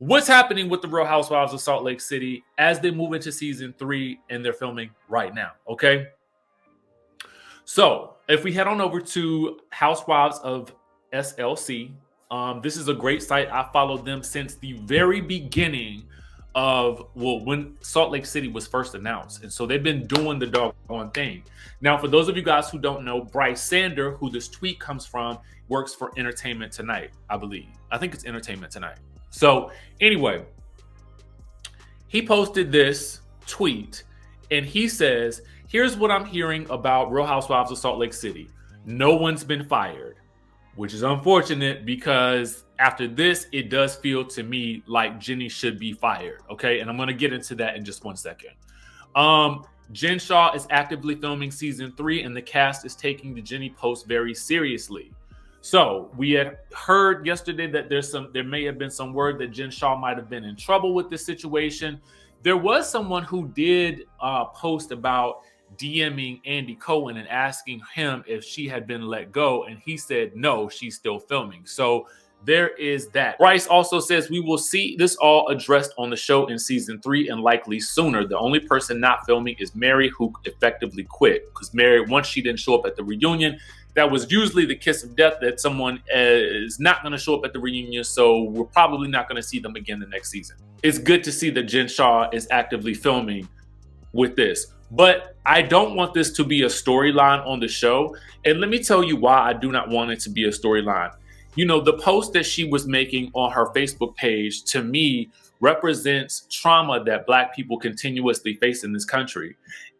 what's happening with the Real Housewives of Salt Lake City as they move into season 3 and they're filming right now, okay? So if we head on over to Housewives of SLC, this is a great site. I followed them since the very beginning of, when Salt Lake City was first announced. And so they've been doing the doggone thing. Now, for those of you guys who don't know, Bryce Sander, who this tweet comes from, works for Entertainment Tonight, I believe. I think it's Entertainment Tonight. So anyway, he posted this tweet and he says, here's what I'm hearing about Real Housewives of Salt Lake City. No one's been fired, which is unfortunate because after this, it does feel to me like Jennie should be fired. Okay. And I'm going to get into that in just 1 second. Jen Shah is actively filming season 3 and the cast is taking the Jennie post very seriously. So we had heard yesterday that there may have been some word that Jen Shah might have been in trouble with this situation. There was someone who did post about DMing Andy Cohen and asking him if she had been let go, and he said no, she's still filming. So there is that. Bryce also says we will see this all addressed on the show in season 3 and likely sooner. The only person not filming is Mary, who effectively quit because Mary, once she didn't show up at the reunion, that was usually the kiss of death that someone is not going to show up at the reunion. So we're probably not going to see them again the next season. It's good to see that Jen Shah is actively filming with this. But I don't want this to be a storyline on the show. And let me tell you why I do not want it to be a storyline. You know, the post that she was making on her Facebook page, to me, represents trauma that Black people continuously face in this country.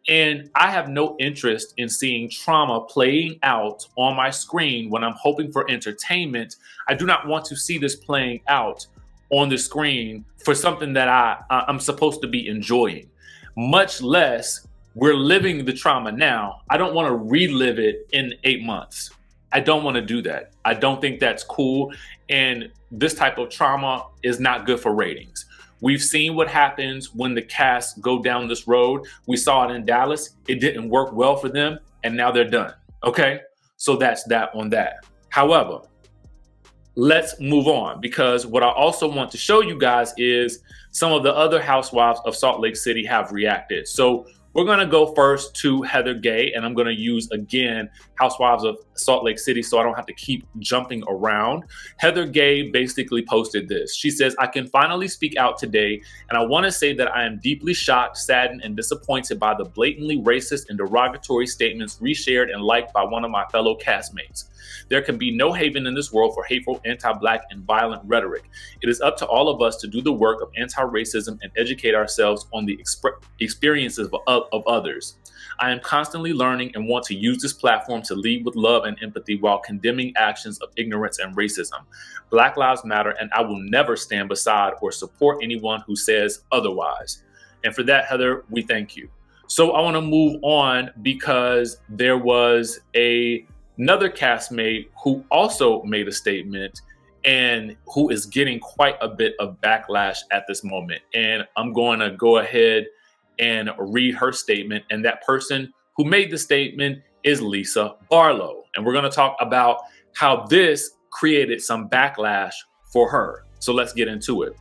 And I have no interest in seeing trauma playing out on my screen when I'm hoping for entertainment. I do not want to see this playing out on the screen for something that I'm supposed to be enjoying, much less we're living the trauma now. I don't want to relive it in 8 months. I don't want to do that. I don't think that's cool. And this type of trauma is not good for ratings. We've seen what happens when the cast go down this road. We saw it in Dallas. It didn't work well for them, and now they're done. Okay? So that's that on that. However, let's move on, because what I also want to show you guys is some of the other housewives of Salt Lake City have reacted. So we're going to go first to Heather Gay, and I'm going to use, again, Housewives of Salt Lake City so I don't have to keep jumping around. Heather Gay basically posted this. She says, I can finally speak out today, and I want to say that I am deeply shocked, saddened, and disappointed by the blatantly racist and derogatory statements reshared and liked by one of my fellow castmates. There can be no haven in this world for hateful, anti-Black, and violent rhetoric. It is up to all of us to do the work of anti-racism and educate ourselves on the experiences of others. I am constantly learning and want to use this platform to lead with love and empathy while condemning actions of ignorance and racism. Black Lives Matter, and I will never stand beside or support anyone who says otherwise. And for that, Heather, we thank you. So I want to move on because there was another castmate who also made a statement and who is getting quite a bit of backlash at this moment. And I'm going to go ahead and read her statement. And that person who made the statement is Lisa Barlow. And we're going to talk about how this created some backlash for her. So let's get into it.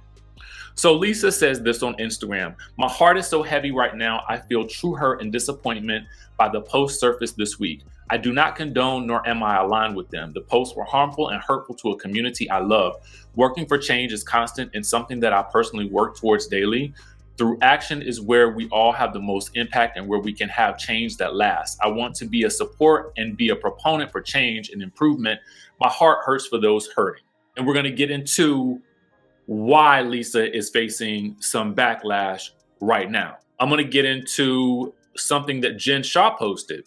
So Lisa says this on Instagram. My heart is so heavy right now. I feel true hurt and disappointment by the post surfaced this week. I do not condone nor am I aligned with them. The posts were harmful and hurtful to a community I love. Working for change is constant and something that I personally work towards daily. Through action is where we all have the most impact and where we can have change that lasts. I want to be a support and be a proponent for change and improvement. My heart hurts for those hurting. And we're going to get into why Lisa is facing some backlash right now. I'm going to get into something that Jen Shah posted.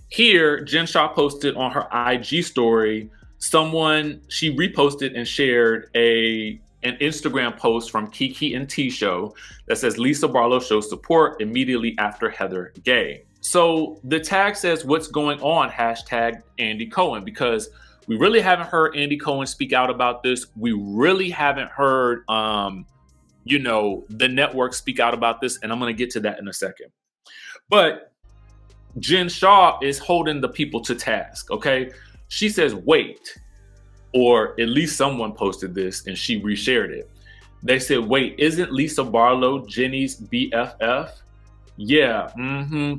Here, Jen Shah posted on her IG story, she reposted and shared an Instagram post from Kiki and T Show that says Lisa Barlow shows support immediately after Heather Gay. So the tag says, what's going on? Hashtag Andy Cohen, because we really haven't heard Andy Cohen speak out about this. We really haven't heard, the network speak out about this. And I'm going to get to that in a second. But Jen Shah is holding the people to task. Okay. She says, wait. Or at least someone posted this and she reshared it. They said, wait, isn't Lisa Barlow Jennie's BFF? Yeah,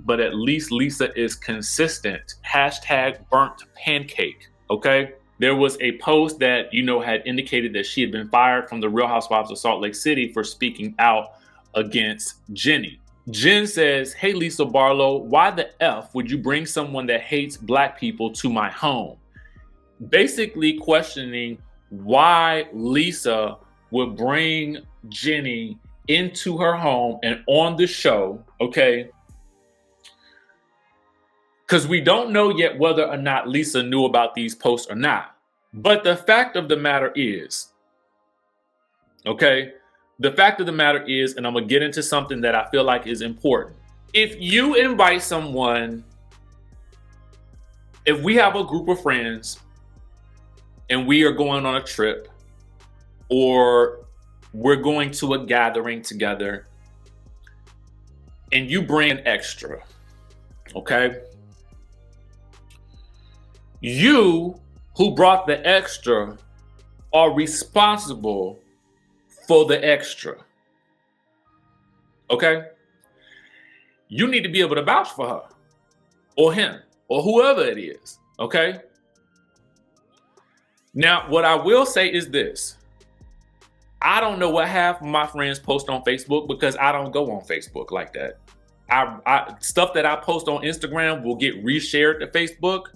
but at least Lisa is consistent. Hashtag burnt pancake, okay? There was a post that, had indicated that she had been fired from the Real Housewives of Salt Lake City for speaking out against Jennie. Jen says, hey, Lisa Barlow, why the F would you bring someone that hates Black people to my home? Basically questioning why Lisa would bring Jennie into her home and on the show, okay? Because we don't know yet whether or not Lisa knew about these posts or not. But the fact of the matter is, okay? The fact of the matter is, and I'm going to get into something that I feel like is important. If you invite someone, if we have a group of friends and we are going on a trip or we're going to a gathering together and you bring an extra, okay? You who brought the extra are responsible for the extra, okay? You need to be able to vouch for her or him or whoever it is, okay? Now, what I will say is this. I don't know what half of my friends post on Facebook because I don't go on Facebook like that. Stuff that I post on Instagram will get reshared to Facebook,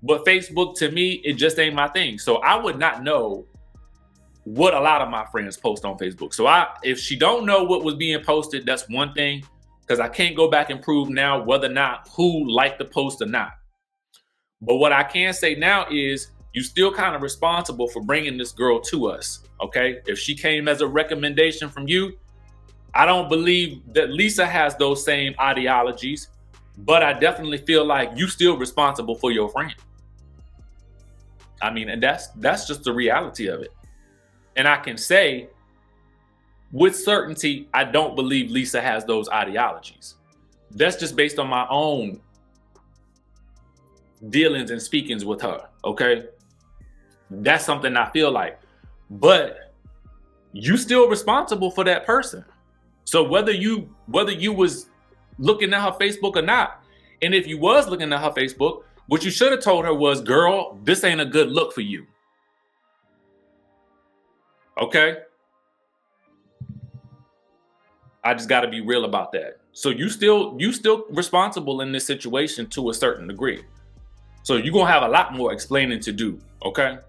but Facebook to me, it just ain't my thing. So I would not know what a lot of my friends post on Facebook. So if she don't know what was being posted, that's one thing, because I can't go back and prove now whether or not who liked the post or not. But what I can say now is you still kind of responsible for bringing this girl to us, okay? If she came as a recommendation from you, I don't believe that Lisa has those same ideologies, but I definitely feel like you still responsible for your friend. I mean, and that's just the reality of it. And I can say with certainty, I don't believe Lisa has those ideologies. That's just based on my own dealings and speakings with her, okay? That's something I feel like. But you still responsible for that person. So whether you was looking at her Facebook or not, and if you was looking at her Facebook, what you should have told her was, girl, this ain't a good look for you. Okay? I just got to be real about that. So you still responsible in this situation to a certain degree. So you're going to have a lot more explaining to do, okay?